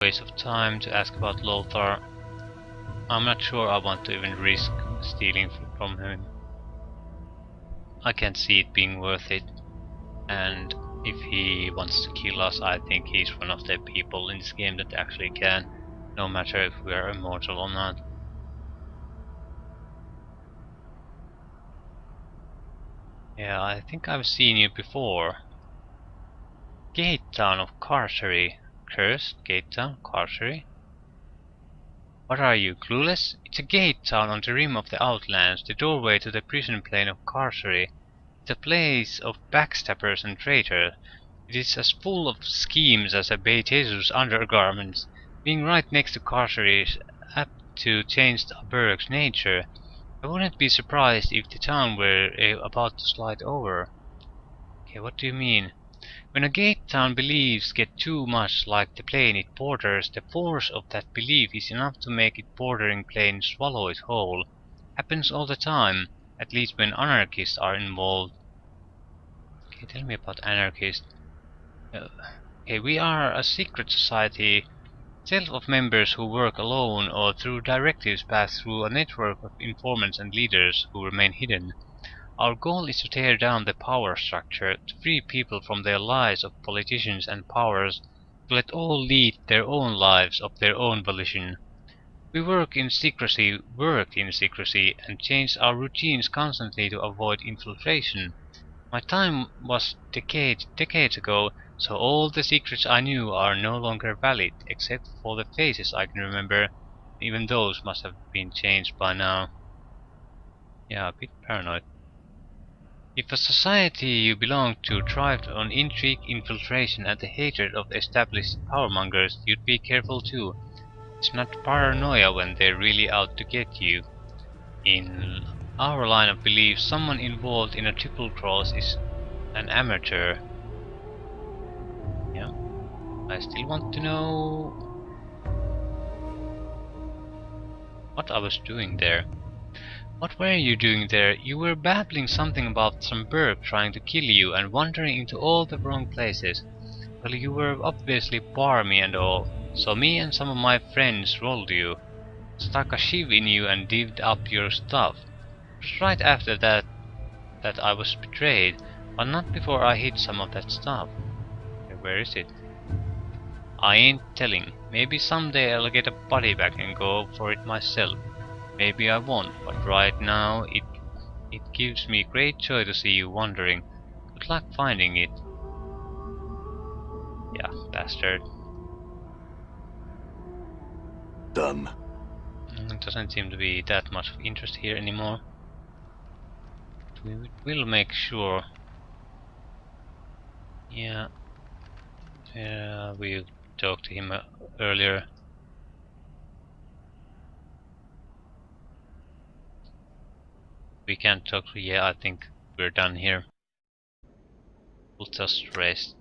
Waste of time to ask about Lothar. I'm not sure I want to even risk stealing from him. I can't see it being worth it. And if he wants to kill us, I think he's one of the people in this game that actually can, no matter if we are immortal or not. Yeah, I think I've seen you before. Gate Town of Carcery. Cursed Gate Town, Carcery. What are you, clueless? It's a gate town on the rim of the Outlands, the doorway to the prison plane of Carcery. It's a place of backstabbers and traitors. It is as full of schemes as a Beetlejuice undergarments. Being right next to Carcery is apt to change the burg's nature. I wouldn't be surprised if the town were about to slide over. Okay, what do you mean? When a gate town beliefs get too much like the plane it borders, the force of that belief is enough to make it bordering plane swallow it whole. Happens all the time, at least when anarchists are involved. Okay, tell me about anarchists. Okay, we are a secret society, self of members who work alone or through directives passed through a network of informants and leaders who remain hidden. Our goal is to tear down the power structure, to free people from their lies of politicians and powers, to let all lead their own lives of their own volition. We worked in secrecy, and changed our routines constantly to avoid infiltration. My time was decades ago, so all the secrets I knew are no longer valid, except for the faces I can remember. Even those must have been changed by now. Yeah, a bit paranoid. If a society you belonged to thrived on intrigue, infiltration, and the hatred of established powermongers, you'd be careful too. It's not paranoia when they're really out to get you. In our line of belief, someone involved in a triple cross is an amateur. Yeah. I still want to know what I was doing there. What were you doing there? You were babbling something about some burg trying to kill you and wandering into all the wrong places. Well, you were obviously barmy and all, so me and some of my friends rolled you, stuck a shiv in you and divvied up your stuff. It was right after that I was betrayed, but not before I hid some of that stuff. Where is it? I ain't telling. Maybe someday I'll get a body back and go for it myself. Maybe I won't, but right now it gives me great joy to see you wandering. Good luck finding it. Yeah, bastard. Done. It doesn't seem to be that much of interest here anymore. We will make sure. Yeah. We talked to him earlier. We can't talk to. Yeah, I think we're done here. We'll just rest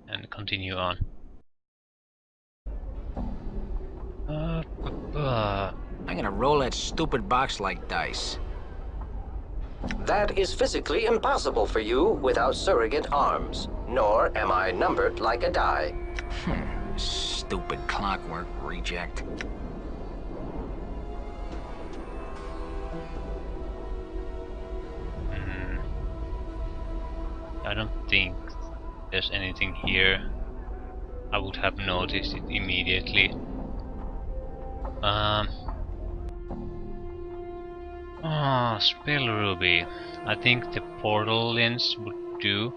and continue on. I'm gonna roll that stupid box like dice. That is physically impossible for you without surrogate arms, nor am I numbered like a die. Stupid clockwork reject. I don't think there's anything here. I would have noticed it immediately. Spell ruby. I think the portal lens would do.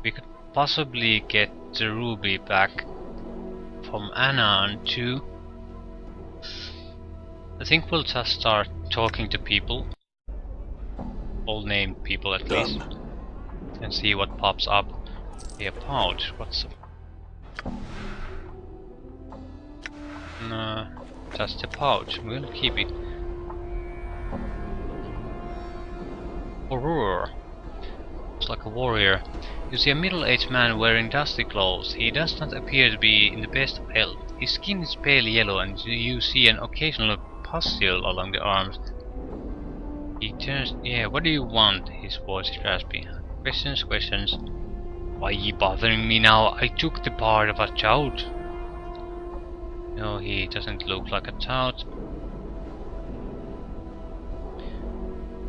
We could possibly get the ruby back from Anan too. I think we'll just start talking to people. All named people at least. And see what pops up. A pouch. What's no, just a pouch. We'll keep it. Horror. Looks like a warrior. You see a middle-aged man wearing dusty clothes. He does not appear to be in the best of health. His skin is pale yellow and you see an occasional pustule along the arms. He turns. Yeah, what do you want? His voice is raspy. Questions. Why are you bothering me now? I took the part of a child. No, he doesn't look like a tout.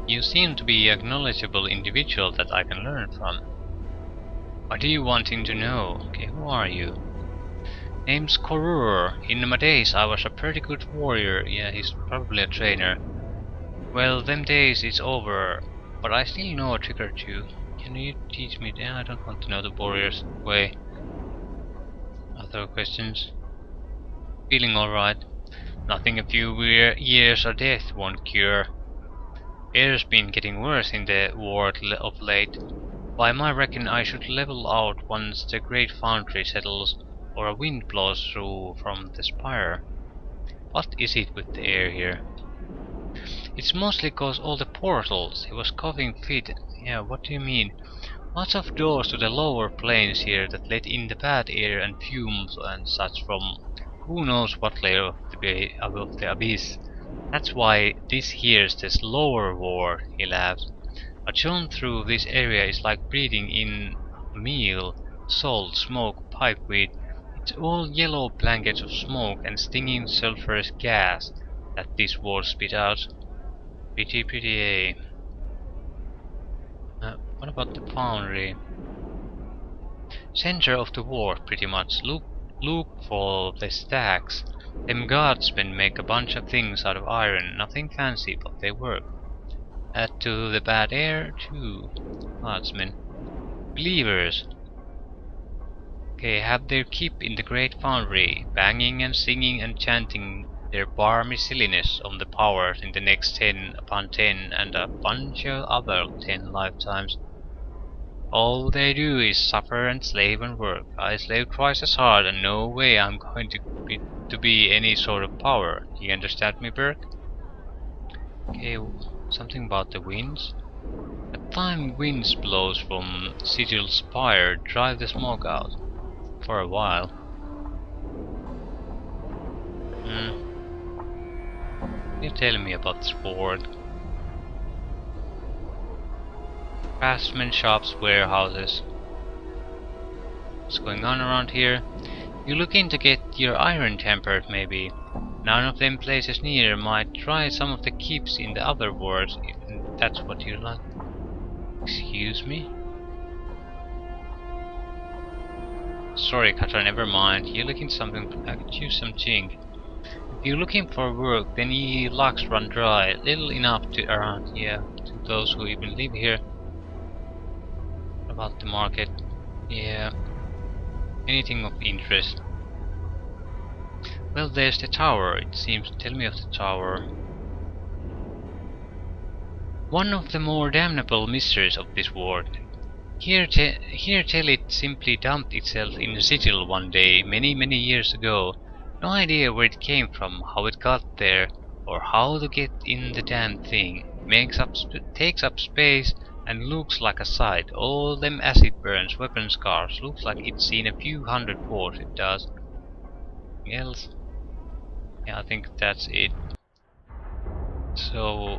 You seem to be a knowledgeable individual that I can learn from. What are you wanting to know? Okay, who are you? Name's Korur. In my days I was a pretty good warrior. Yeah, he's probably a trainer. Well, them days is over, but I still know a trick or two. Can you teach me? Yeah, I don't want to know the warrior's way. Other questions? Feeling alright? Nothing a few years of death won't cure. Air's been getting worse in the world of late. By my reckon I should level out once the great foundry settles, or a wind blows through from the spire. What is it with the air here? It's mostly cause all the portals. He was coughing fit. Yeah, what do you mean? Lots of doors to the lower planes here that let in the bad air and fumes and such from who knows what layer of the abyss. That's why this here's this lower ward, he laughs. A jaunt through this area is like breathing in meal, salt, smoke, pipeweed. It's all yellow blankets of smoke and stinging sulphurous gas that this ward spit out. Pretty, what about the foundry? Center of the ward, pretty much. Look for the stacks. Them guardsmen make a bunch of things out of iron, nothing fancy, but they work. Add to the bad air, too. Guardsmen. Believers. Okay, have their keep in the great foundry, banging and singing and chanting their barmy silliness on the powers in the next 10 upon 10 and a bunch of other 10 lifetimes. All they do is suffer and slave and work. I slave twice as hard and no way I'm going to be any sort of power. Do you understand me, Burke? Okay, something about the winds. At time winds blows from Sigil Spire drive the smoke out. For a while. You tell me about this ward. Craftsman shops, warehouses. What's going on around here? You looking to get your iron tempered, maybe? None of them places near might try some of the keeps in the other wards, if that's what you like. Excuse me? Sorry, Katra, never mind. You're looking something. I could use some zinc. If you're looking for work, then ye locks run dry. Little enough to around here to those who even live here. What about the market? Yeah. Anything of interest. Well, there's the tower, it seems. Tell me of the tower. One of the more damnable mysteries of this world. Here tell it simply dumped itself in a sigil one day, many years ago. No idea where it came from, how it got there, or how to get in the damn thing. Takes up space and looks like a sight. All them acid burns, weapon scars, looks like it's seen a few hundred wars, it does. Anything else? Yeah, I think that's it. So,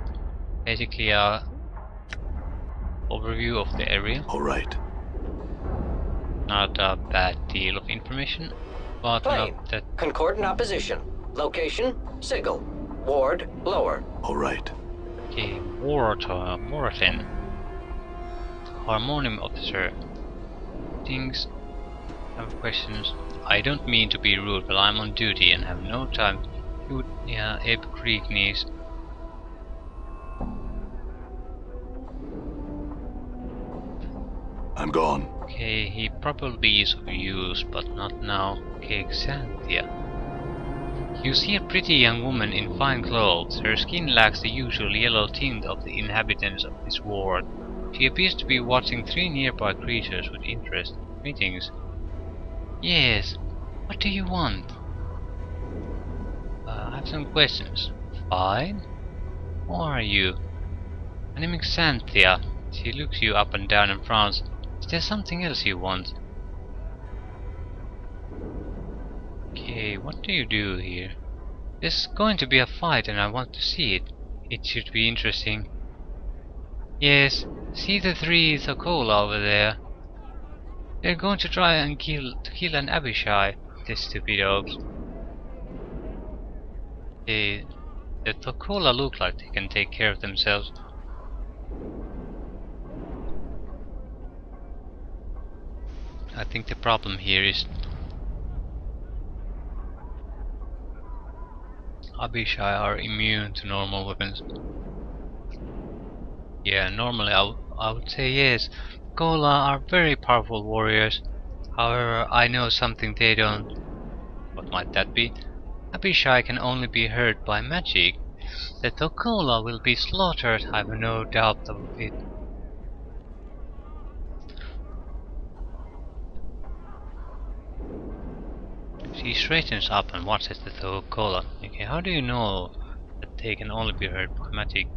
basically overview of the area. All right. Not a bad deal of information, but Plane. not that. Concordant opposition. Location, Sigil. Ward, lower. All right. Okay, Morton. Harmonium officer. Things. Have questions. I don't mean to be rude, but I'm on duty and have no time. Yeah, Ebb Creek needs. I'm gone. Okay, he probably is of use, but not now. Okay, Xanthia. You see a pretty young woman in fine clothes. Her skin lacks the usual yellow tint of the inhabitants of this ward. She appears to be watching 3 nearby creatures with interest. Greetings. Yes, what do you want? I have some questions. Fine. Who are you? My name is Xanthia. She looks you up and down and frowns. Is there something else you want? Okay, what do you do here? There's going to be a fight and I want to see it. It should be interesting. Yes, see the 3 Thakola over there? They're going to try and kill an Abishai, the stupid oaks. The Tokola look like they can take care of themselves. I think the problem here is Abishai are immune to normal weapons. Yeah, normally I would say yes. Kola are very powerful warriors. However, I know something they don't. What might that be? Abishai can only be hurt by magic. The Tokola will be slaughtered, I have no doubt of it. She straightens up and watches the Tokola. Okay, how do you know that they can only be hurt by magic?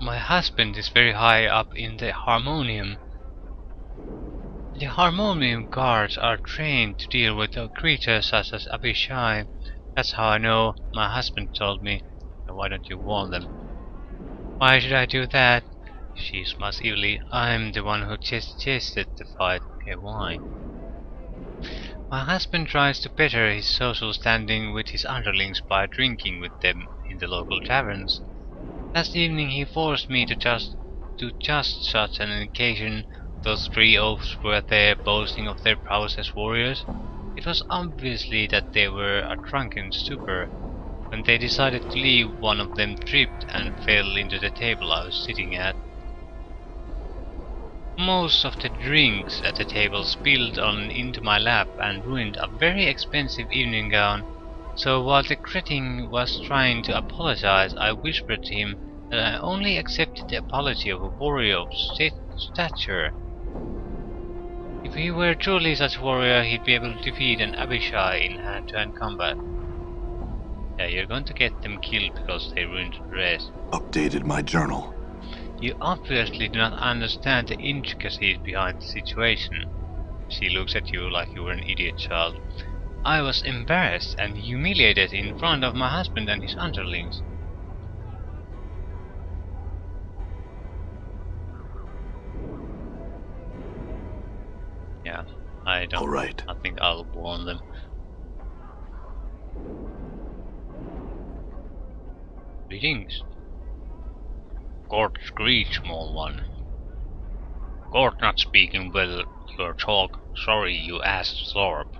My husband is very high up in the Harmonium. The Harmonium guards are trained to deal with creatures such as Abishai. That's how I know. My husband told me. Why don't you warn them? Why should I do that? She smiles evilly. I'm the one who chased the fight. Okay, why? My husband tries to better his social standing with his underlings by drinking with them in the local taverns. Last evening he forced me to just such an occasion. Those three oafs were there boasting of their prowess as warriors. It was obviously that they were a drunken stupor. When they decided to leave, one of them tripped and fell into the table I was sitting at. Most of the drinks at the table spilled on into my lap and ruined a very expensive evening gown. So while the cretin was trying to apologize, I whispered to him that I only accepted the apology of a warrior of stature. If he were truly such a warrior, he'd be able to defeat an Abishai in hand-to-hand combat. Yeah, you're going to get them killed because they ruined the dress. Updated my journal. You obviously do not understand the intricacies behind the situation. She looks at you like you were an idiot child. I was embarrassed and humiliated in front of my husband and his underlings. Yeah, I don't. All right. I think I'll warn them. Greetings. Court screech, small one. Court not speaking well your talk. Sorry you asked Thorpe.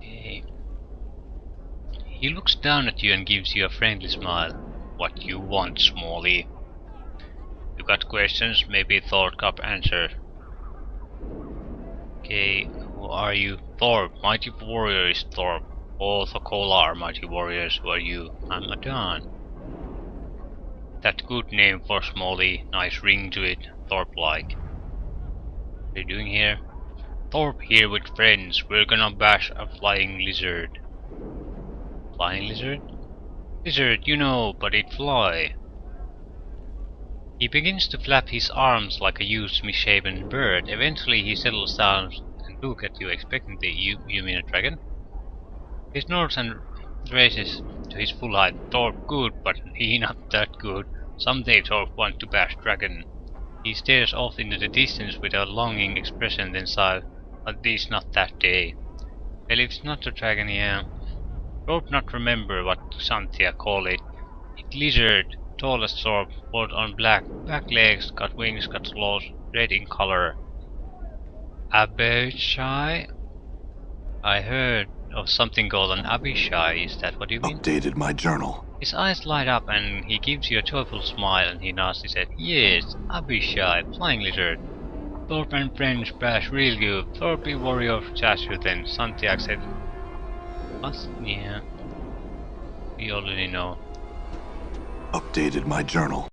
Hey. He looks down at you and gives you a friendly smile. What you want, Smallie? You got questions? Maybe Thorpe can answer. Okay, who are you? Thorpe, mighty warrior is Thorpe. All Thokola are mighty warriors. Who are you? I'm Adan. That good name for Smallie. Nice ring to it. Thorpe-like. What are you doing here? Thorpe here with friends. We're gonna bash a flying lizard. Flying lizard? Lizard, you know, but it fly. He begins to flap his arms like a used misshapen bird. Eventually he settles down and looks at you expectantly. You mean a dragon? He snorts and raises to his full height. Thorpe good, but he not that good. Someday Thorpe want to bash dragon. He stares off into the distance with a longing expression, then sighs, but this not that day. Well, it's not a dragon, yeah. Thorpe not remember what Xanthia call it. It lizard, tall as Thorpe, both on back legs, got wings, got claws, red in color. Abishai? I heard of something called an Abishai, is that what you mean? Updated my journal. His eyes light up and he gives you a joyful smile and he nods his head. Yes, Abishai, flying lizard. Thorpe and friends bash real good. Thorpe be warrior of Jashu then. Santiago said. What? Yeah. We already know. Updated my journal.